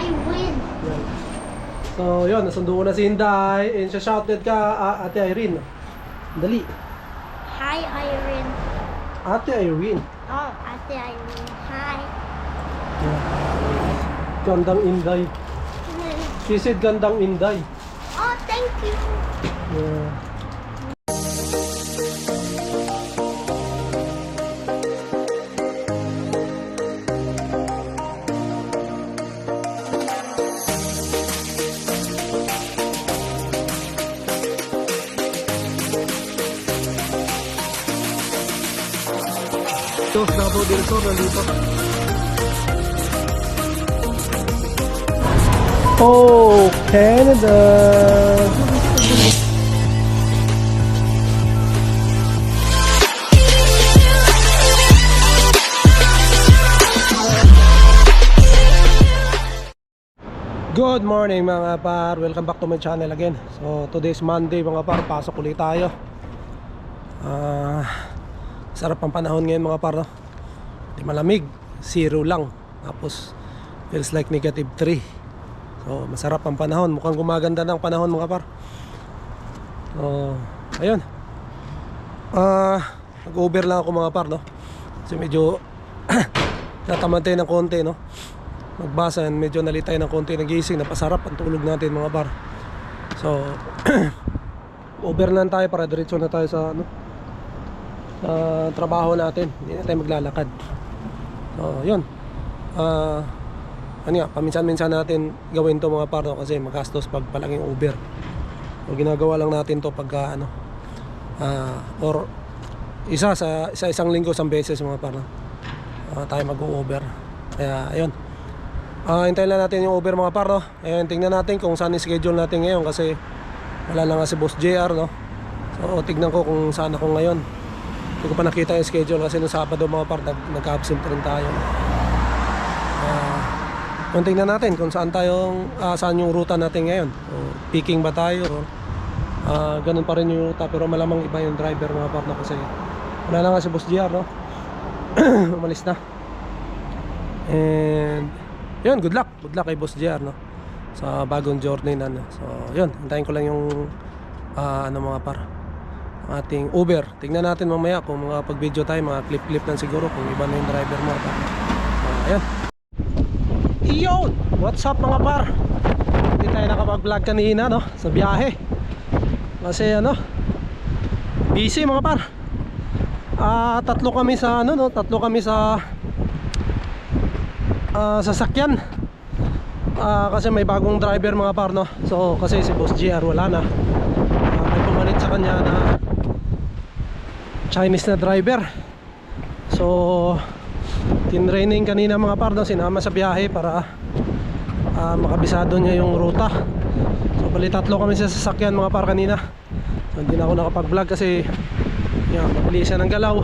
I win. Yan. So yun, nasundo ko na si Inday. And siya shouted ka, Ate Irene. Dali. Hi, Irene. Ate Irene. Oh, Ate Irene. Hi. Yeah. Gandang Inday. She said gandang Inday. Oh, thank you. Yeah. Ito, Davao del Sur, nandito. Oh, Canada! Good morning mga par, welcome back to my channel again. So today's Monday mga par, pasok ulit tayo. Sarap ang panahon ngayon mga par, no? Di malamig, 0 lang. Tapos feels like -3. So masarap ang panahon, mukhang gumaganda ng panahon mga par. So ayun. Nag-over lang ako mga par, no? Kasi medyo natamantay ng konti, no? Magbasa, medyo nalitay ng konti, nagising, napasarap ang tulog natin mga par. So over lang tayo para diretso na tayo sa ano, trabaho natin, hindi na tayo maglalakad. So yun, ano nga, paminsan-minsan natin gawin to mga par, no? Kasi magastos pag palaging Uber. So ginagawa lang natin to pagka ano, or isang linggo, isang beses mga par, no? Tayo mag-Uber. Kaya ayun, hintayin lang natin yung Uber mga par, no? Ayun, tingnan natin kung saan i-schedule natin ngayon kasi wala na nga si Boss JR, no? So tignan ko kung saan ako ngayon. Hindi ko pa nakita yung schedule kasi noong Sabado mga par, nag-absent rin tayo. Tingnan natin kung saan saan yung ruta natin ngayon. So, picking ba tayo? Ganun pa rin yung ruta pero malamang iba yung driver mga par, no? Kasi wala na nga si Boss JR, no? Umalis na. And yun, good luck kay Boss JR, no? Sa bagong journey na, no? So yun, hintayin ko lang yung ano mga par, ating Uber. Tingnan natin mamaya kung mga pag-video tayo, mga clip lang siguro kung iba na yung driver mo. Ayan. Iyon! What's up mga par? Hindi tayo nakapag-vlog kanina, no? Sa biyahe. Kasi ano, busy mga par. Tatlo kami sa ano, no? Tatlo kami sa sasakyan. Kasi may bagong driver mga par, no? So kasi si Boss JR wala na. May pumalit sa kanya na Chinese na driver. So tinraining kanina mga par, no? Sinama sa biyahe para makabisado niya yung ruta. So bali tatlo kami sa sasakyan mga par kanina. So hindi na ako nakapag-vlog kasi yan, mabilisan ng galaw.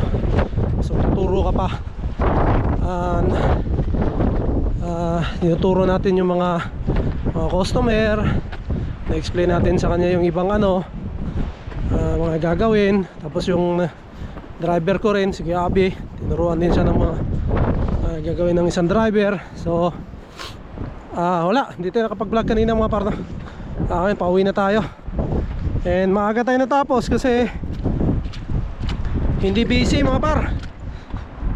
So tuturo ka pa. Tinuturo natin yung mga customer, na-explain natin sa kanya yung ibang ano, mga gagawin. Tapos yung driver ko rin, si Abi, tinuruan din siya ng mga gagawin ng isang driver. So wala, hindi tayo nakapag-vlog kanina mga par, no? Pauwi na tayo. And maaga tayo natapos kasi hindi busy mga par.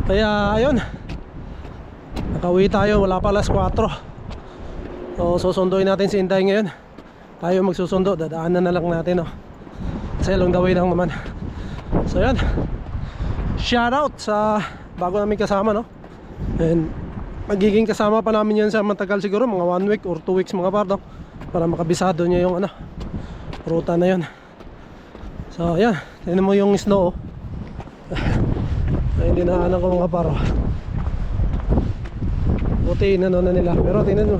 Kaya ayun, nakauwi tayo, wala pa alas 4. So susunduin natin si Inday ngayon. Tayo magsusundo, dadaanan na lang natin, no? Kasi along the way lang naman. So yan, shout out sa bago namin kasama, no? And magiging kasama pa namin yan sa matagal, siguro mga 1 week or 2 weeks mga par, no? Para makabisado niya yung ano, ruta na yun. So yan, tingnan mo yung snow, oh. Ay, hindi na alam ko mga par, oh. Buti inano na nila, pero tingnan nyo,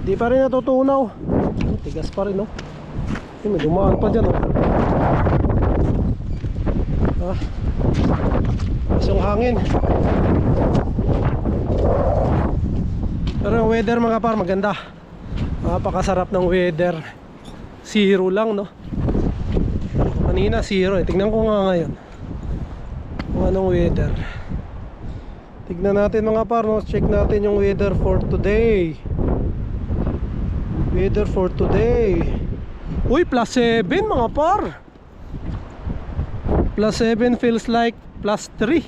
di pa rin natutunaw. Tigas pa rin, no? May dumaan pa dyan, oh. Mas yung hangin. Pero yung weather mga par, maganda. Napakasarap ng weather. 0 lang, no? Kanina 0 eh. Tingnan ko nga ngayon kung anong weather. Tignan natin mga par, no? Check natin yung weather for today. Weather for today. Uy, +7 mga par. +7 feels like +3.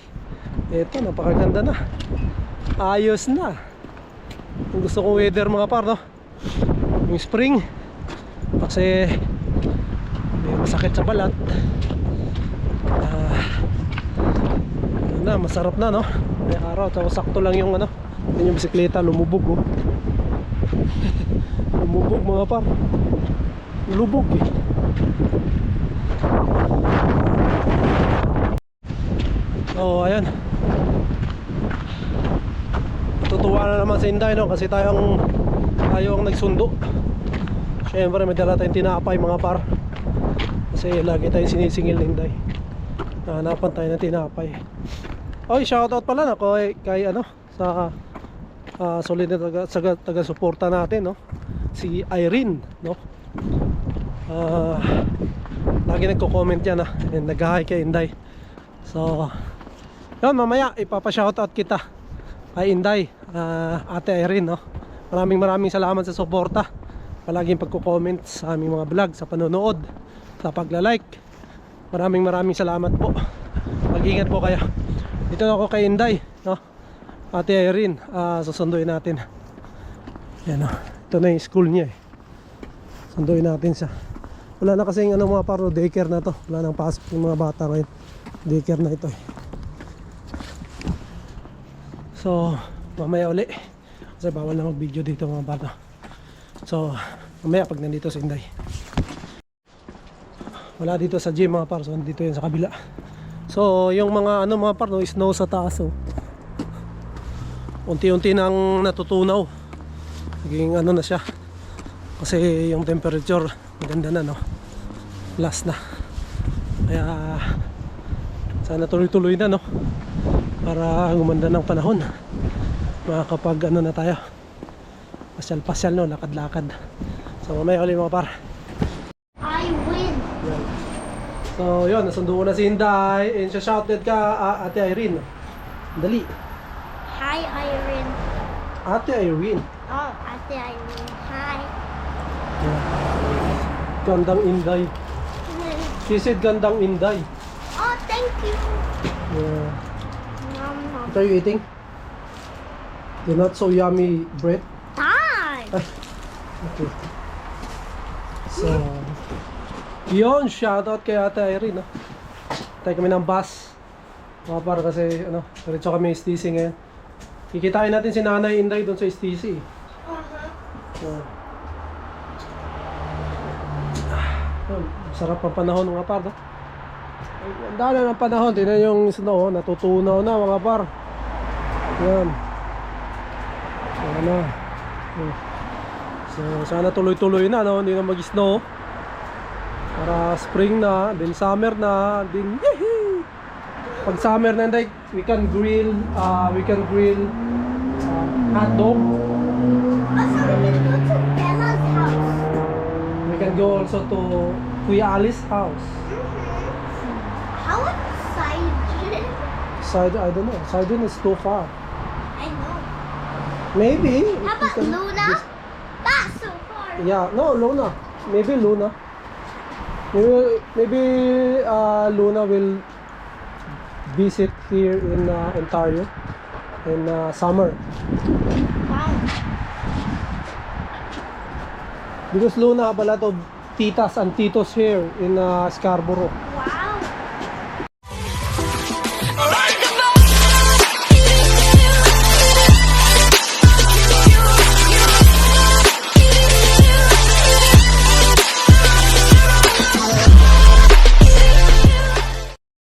Ito, napakaganda na. Ayos na. Yung gusto kong weather mga par, no? Yung spring. Kasi may masakit sa balat. Na, masarap na, no? May araw, tapos sakto lang yung ano, yung bisikleta lumubog, oh. Lumubog mga par. Lubog eh. Oh, ayan. Tutuwa na naman si Inday, no? Kasi tayo ang nagsundo. Siyempre may dala tayong tinapay mga par. Kasi lagi tayong sinisingil ni Inday. Hanapan tayo ng tinapay. Oy, shoutout pala na kay ano sa solid na taga-suporta natin, no? Si Irene, no? Lagi nagko-comment yan, and nag-hi kay Inday. So, yun, mamaya ipapa-shoutout kita kay Inday, Ate Irene, no? Maraming salamat sa suporta. Palaging pagko-comment sa aming mga vlog, sa panonood, sa pagla-like. Maraming salamat po. Mag-ingat po kayo. Dito na ako kay Inday, no? Ate Irene, susunduin natin. Yan, no? Ito na yung school niya eh. Sunduin natin siya. Wala na kasing ano mga paro, daycare na to. Wala nang pasok yung mga bata ngayon. Daycare na ito eh. So, mamaya uli. Kasi bawal na mag-video dito mga bata. So, mamaya pag nandito si Inday. Wala dito sa gym mga paro, so dito yun sa kabila. So, yung mga ano mga par, no, snow sa taas, oh. Unti-unti nang natutunaw. Naging ano na siya. Kasi yung temperature maganda na, no. Plus na. Kaya sana tuloy-tuloy na, no. Para gumanda ng panahon. Makakapag ano na tayo. Pasyal-pasyal, no, lakad-lakad. So, mamaya ulit mga par. I win. Yan. So yun, nasundo ko na si Inday. And siya shouted ka, Ate Irene. Dali. Hi, Irene. Ate Irene. Oh, Ate Irene. Hi. Yeah. Gandang Inday. She said gandang Inday. Oh, thank you. Yeah. Nom, nom. What are you eating? The not so yummy bread. Time. Okay. So yun, shoutout kay Ate Irene, no? Tayo kami ng bus. Mga par, kasi ano, diretso kami STC ngayon. Kikitain natin si Nanay Inday doon sa STC. Sarap ang panahon mga par, no? Ang dami ng panahon. Tingnan yung snow, natutunaw na mga par. Yan. Sana. So sana tuloy-tuloy na, no? Hindi na mag-snow. Para spring na, then summer na, then yehey! Pag summer na, like, we can grill hot dog. Also, we can go to Bella's house. We can go also to Kuya Alice's house. How about Sidon? I don't know. Sidon is too far. I know. Maybe. How about Luna? That's so far. Yeah, no, Luna. Maybe Luna. Maybe Luna will visit here in Ontario in summer. Wow. Because Luna have a lot of titas and titos here in Scarborough.